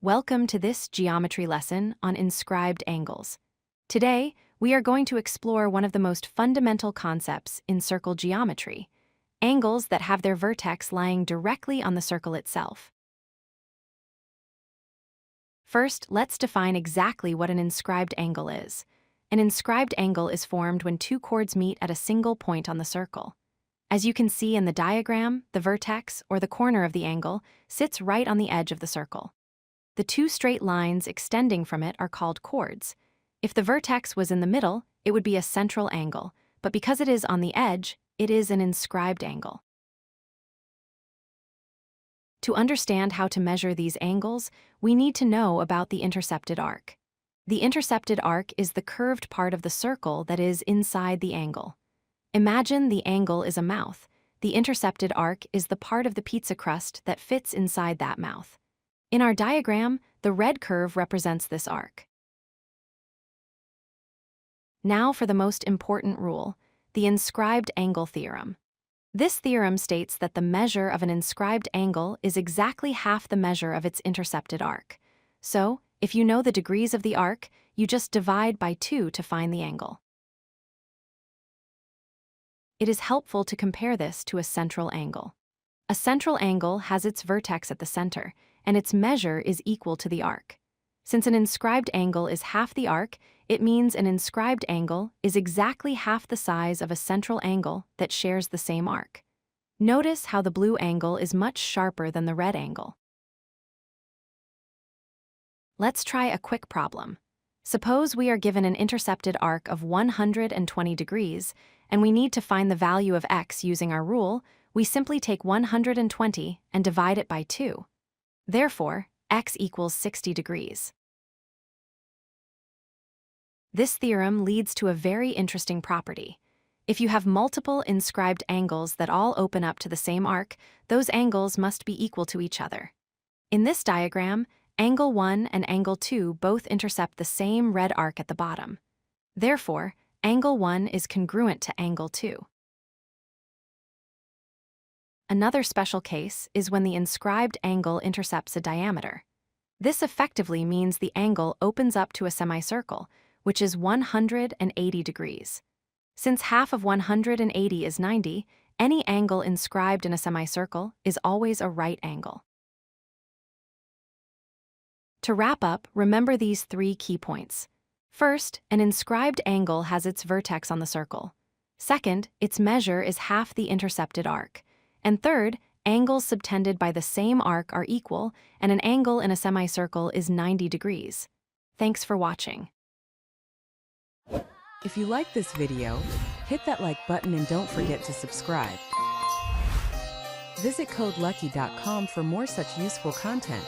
Welcome to this geometry lesson on inscribed angles. Today, we are going to explore one of the most fundamental concepts in circle geometry, angles that have their vertex lying directly on the circle itself. First, let's define exactly what an inscribed angle is. An inscribed angle is formed when two chords meet at a single point on the circle. As you can see in the diagram, the vertex, or the corner of the angle, sits right on the edge of the circle. The two straight lines extending from it are called chords. If the vertex was in the middle, it would be a central angle, but because it is on the edge, it is an inscribed angle. To understand how to measure these angles, we need to know about the intercepted arc. The intercepted arc is the curved part of the circle that is inside the angle. Imagine the angle is a mouth. The intercepted arc is the part of the pizza crust that fits inside that mouth. In our diagram, the red curve represents this arc. Now for the most important rule, the Inscribed Angle Theorem. This theorem states that the measure of an inscribed angle is exactly half the measure of its intercepted arc. So, if you know the degrees of the arc, you just divide by 2 to find the angle. It is helpful to compare this to a central angle. A central angle has its vertex at the center, and its measure is equal to the arc. Since an inscribed angle is half the arc, it means an inscribed angle is exactly half the size of a central angle that shares the same arc. Notice how the blue angle is much sharper than the red angle. Let's try a quick problem. Suppose we are given an intercepted arc of 120 degrees, and we need to find the value of x using our rule. We simply take 120 and divide it by 2. Therefore, x equals 60 degrees. This theorem leads to a very interesting property. If you have multiple inscribed angles that all open up to the same arc, those angles must be equal to each other. In this diagram, angle 1 and angle 2 both intercept the same red arc at the bottom. Therefore, angle 1 is congruent to angle 2. Another special case is when the inscribed angle intercepts a diameter. This effectively means the angle opens up to a semicircle, which is 180 degrees. Since half of 180 is 90, any angle inscribed in a semicircle is always a right angle. To wrap up, remember these 3 key points. First, an inscribed angle has its vertex on the circle. Second, its measure is half the intercepted arc. And third, angles subtended by the same arc are equal, and an angle in a semicircle is 90 degrees. Thanks for watching. If you like this video, hit that like button and don't forget to subscribe. Visit codelucky.com for more such useful content.